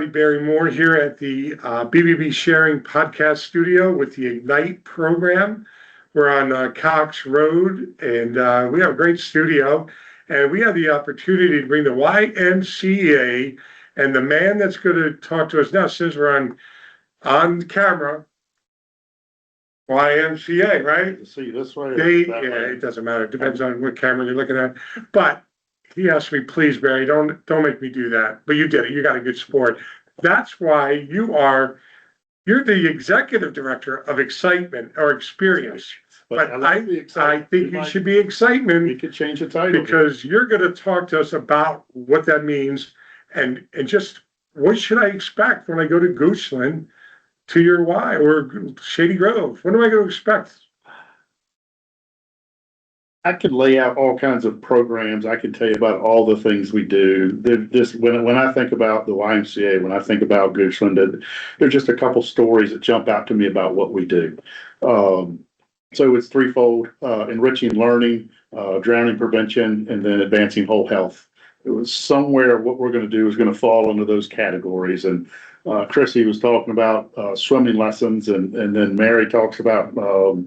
everybody. Barry Moore here at the BBB Sharing Podcast Studio with the Ignite program. We're on Cox Road, and we have a great studio. And we have the opportunity to bring the YMCA, and the man that's going to talk to us now, since we're on camera, YMCA, right? See this way? It doesn't matter. It depends on what camera you're looking at. But he asked me, please, Barry, don't make me do that. But you did it. You got a good sport. That's why you're the executive director of Excitement or Experience. But I think you should be Excitement. We could change the title because you're going to talk to us about what that means and just what should I expect when I go to Goochland to your Y or Shady Grove? What am I going to expect? I could lay out all kinds of programs. I could tell you about all the things we do. When I think about the YMCA, when I think about Goochland, there's just a couple stories that jump out to me about what we do. So it's threefold: enriching learning, drowning prevention, and then advancing whole health. It was somewhere what we're going to do is going to fall into those categories. And Chrissy was talking about swimming lessons, and then Mary talks about a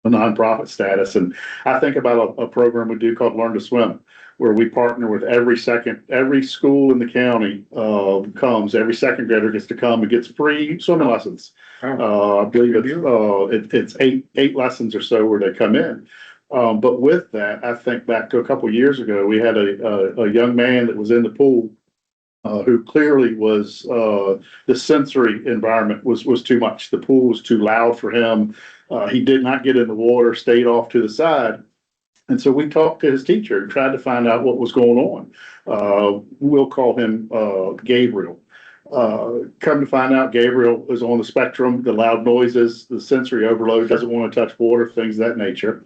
nonprofit status. And I think about a program we do called Learn to Swim, where we partner with every school in the county every second grader gets to come and gets free swimming lessons. I believe it's eight lessons or so where they come in. But with that, I think back to a couple of years ago, we had a young man that was in the pool who clearly was the sensory environment was too much. The pool was too loud for him. He did not get in the water, stayed off to the side. And so we talked to his teacher and tried to find out what was going on. We'll call him Gabriel. Come to find out, Gabriel is on the spectrum, the loud noises, the sensory overload, doesn't want to touch water, things of that nature.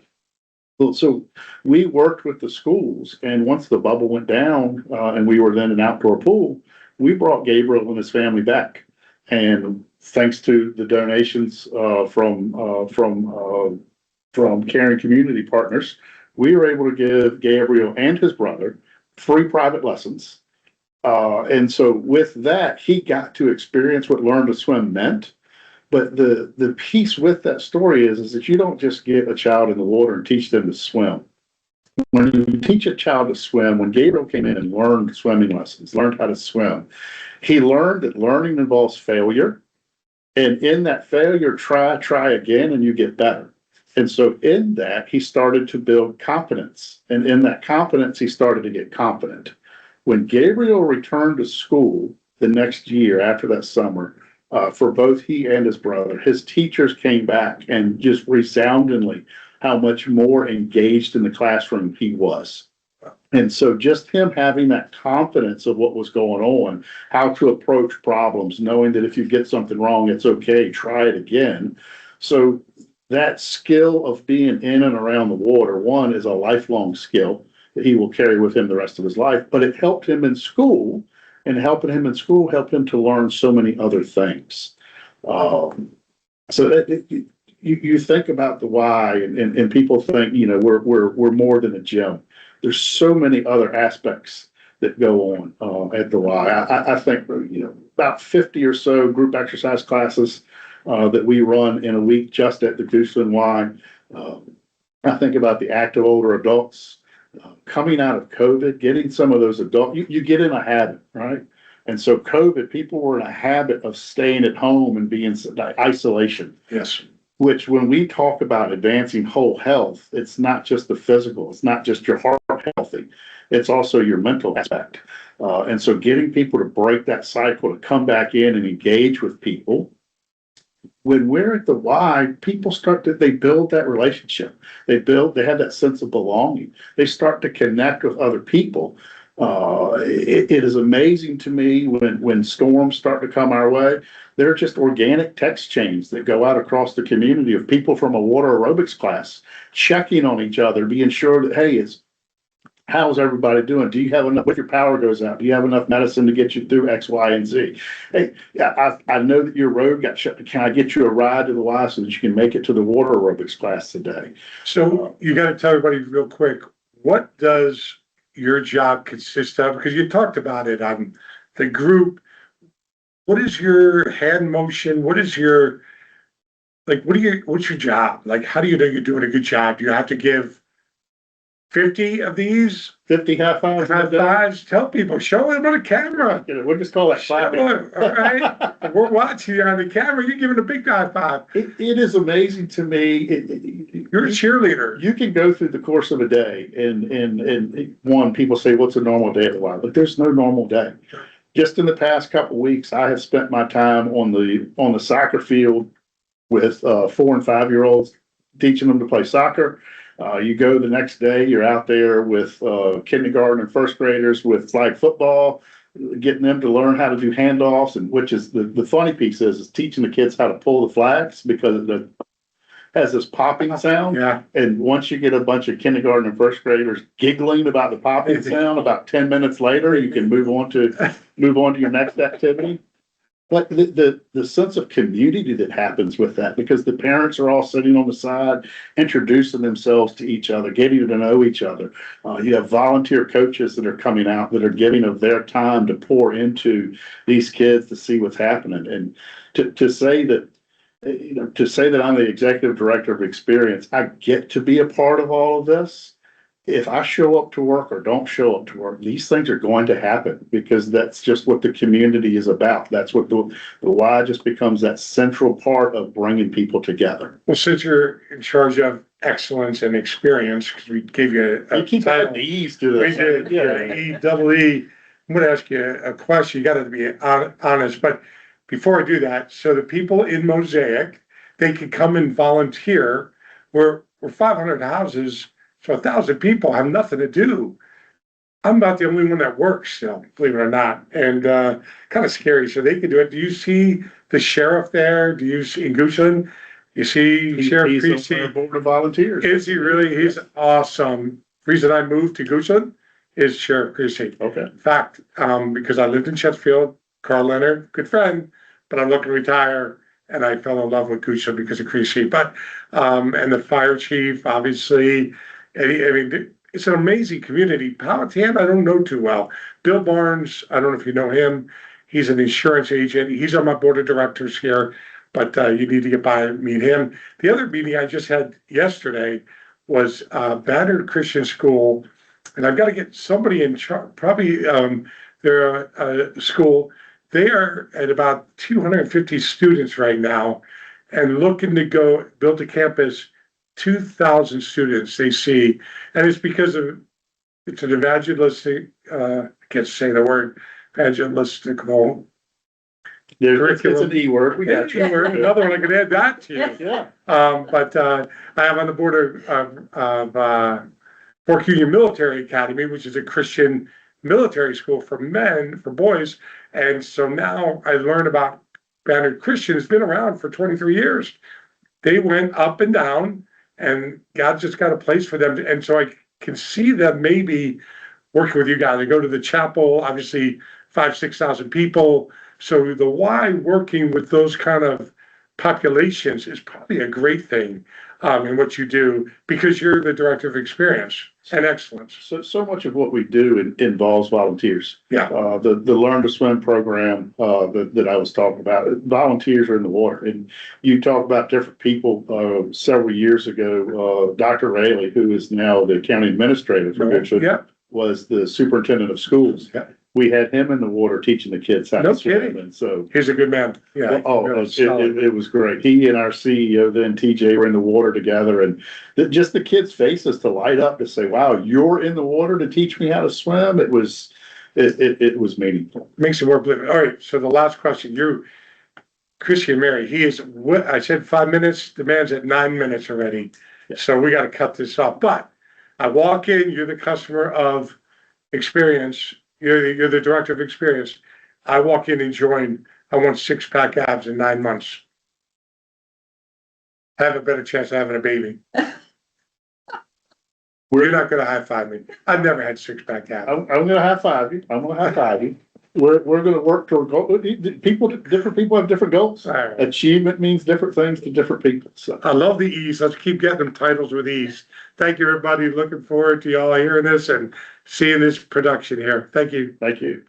So we worked with the schools, and once the bubble went down and we were then an outdoor pool, we brought Gabriel and his family back. And thanks to the donations from caring community partners, we were able to give Gabriel and his brother free private lessons. And so with that, he got to experience what Learn to Swim meant. But the piece with that story is that you don't just get a child in the water and teach them to swim. When you teach a child to swim, when Gabriel came in and learned swimming lessons, learned how to swim, he learned that learning involves failure. And in that failure, try again, and you get better. And so in that, he started to build confidence. And in that confidence, he started to get confident. When Gabriel returned to school the next year after that summer, for both he and his brother, his teachers came back and just resoundingly how much more engaged in the classroom he was. And so just him having that confidence of what was going on, how to approach problems, knowing that if you get something wrong, it's okay, try it again. So that skill of being in and around the water, one, is a lifelong skill that he will carry with him the rest of his life, but it helped him in school. And helping him in school helped him to learn so many other things. So that you think about the why, and people think, we're more than a gym. There's so many other aspects that go on at the Y. I think about 50 or so group exercise classes that we run in a week just at the Goochland Y. I think about the active older adults. Coming out of COVID, getting some of those adults, you get in a habit, right? And so COVID, people were in a habit of staying at home and being isolation. Yes. Which when we talk about advancing whole health, it's not just the physical, it's not just your heart healthy, it's also your mental aspect. And so getting people to break that cycle, to come back in and engage with people. When we're at the Y, people they build that relationship. They have that sense of belonging. They start to connect with other people. It is amazing to me when storms start to come our way. There are just organic text chains that go out across the community of people from a water aerobics class checking on each other, being sure that, hey, how's everybody doing? Do you have enough, if your power goes out, do you have enough medicine to get you through X, Y, and Z? Hey, yeah, I know that your road got shut. Can I get you a ride to the Y so that you can make it to the water aerobics class today? So you got to tell everybody real quick, what does your job consist of? Because you talked about it on the group. what is your hand motion? What is your, like, what's your job? Like, how do you know you're doing a good job? Do you have to give 50 of these 50 high fives. high fives? Tell people, show them on the camera. We'll just call that clapping. All right. We're watching you on the camera. You're giving a big high five. It is amazing to me. You're a cheerleader. You can go through the course of a day and one, people say, what's a normal day at the Y? But there's no normal day. Just in the past couple of weeks, I have spent my time on the soccer field with 4 and 5-year-olds, teaching them to play soccer. You go the next day, you're out there with kindergarten and first graders with flag football, getting them to learn how to do handoffs, and which is the funny piece is teaching the kids how to pull the flags because it has this popping sound. Yeah. And once you get a bunch of kindergarten and first graders giggling about the popping sound, about 10 minutes later, you can move on to your next activity. But the sense of community that happens with that, because the parents are all sitting on the side, introducing themselves to each other, getting to know each other. You have volunteer coaches that are coming out that are giving of their time to pour into these kids to see what's happening. And to say that, to say that I'm the executive director of experience, I get to be a part of all of this. If I show up to work or don't show up to work, these things are going to happen because that's just what the community is about. That's what the Y just becomes, that central part of bringing people together. Well, since you're in charge of excellence and experience, because we gave you You keep adding the E's to this. We did, yeah, E. I'm going to ask you a question. You got to be honest, but before I do that, so the people in Mosaic, they can come and volunteer. We're 500 houses. So 1,000 people have nothing to do. I'm about the only one that works still, believe it or not, and kind of scary. So they can do it. Do you see the sheriff there? Do you see in Goochland? You see Sheriff Creasy? He's on board of volunteers. Is he really? He's awesome. Reason I moved to Goochland is Sheriff Creasy. Okay. In fact, because I lived in Chesterfield, Carl Leonard, good friend, but I'm looking to retire. And I fell in love with Goochland because of Creasy. But and the fire chief, obviously. I mean, it's an amazing community. Powhatan, I don't know too well. Bill Barnes, I don't know if you know him. He's an insurance agent. He's on my board of directors here, but you need to get by and meet him. The other meeting I just had yesterday was Banner Christian School, and I've got to get somebody in charge, probably their school. They are at about 250 students right now and looking to go build a campus 2,000 students they see, and it's because of it's an evangelistic. I can't say the word evangelistical. It's an E word. We got you. Another one I could add that to. Yeah. But I am on the board of Fork Union Military Academy, which is a Christian military school for men, for boys, and so now I learned about Banner Christian. Has been around for 23 years. They went up and down. And God just got a place for them. And so I can see them maybe working with you guys. I go to the chapel, obviously 5,000-6,000 people. So the Y working with those kind of populations is probably a great thing in what you do because you're the director of experience and excellence. So much of what we do involves volunteers. Yeah. The Learn to Swim program that I was talking about, volunteers are in the water. And you talk about different people. Several years ago, Dr. Rayleigh, who is now the county administrator for Richmond, was the superintendent of schools. Yeah. We had him in the water teaching the kids how to swim. Kidding. And so he's a good man. Yeah. It was great. He and our CEO then TJ were in the water together, and just the kids' faces to light up to say, "Wow, you're in the water to teach me how to swim." It was meaningful. Makes it more believable. All right. So the last question, Christian Mary, he is what I said 5 minutes. The man's at 9 minutes already. Yeah. So we got to cut this off. But I walk in, you're the customer of experience. You're the director of experience. I walk in and join. I want 6-pack abs in 9 months. I have a better chance of having a baby. You're not going to high five me. I've never had 6-pack abs. I'm going to high five you. We're going to work toward goals. Different people have different goals. Right. Achievement means different things to different people. So I love the E's. Let's keep getting them titles with E's. Thank you, everybody. Looking forward to y'all hearing this and seeing this production here. Thank you. Thank you.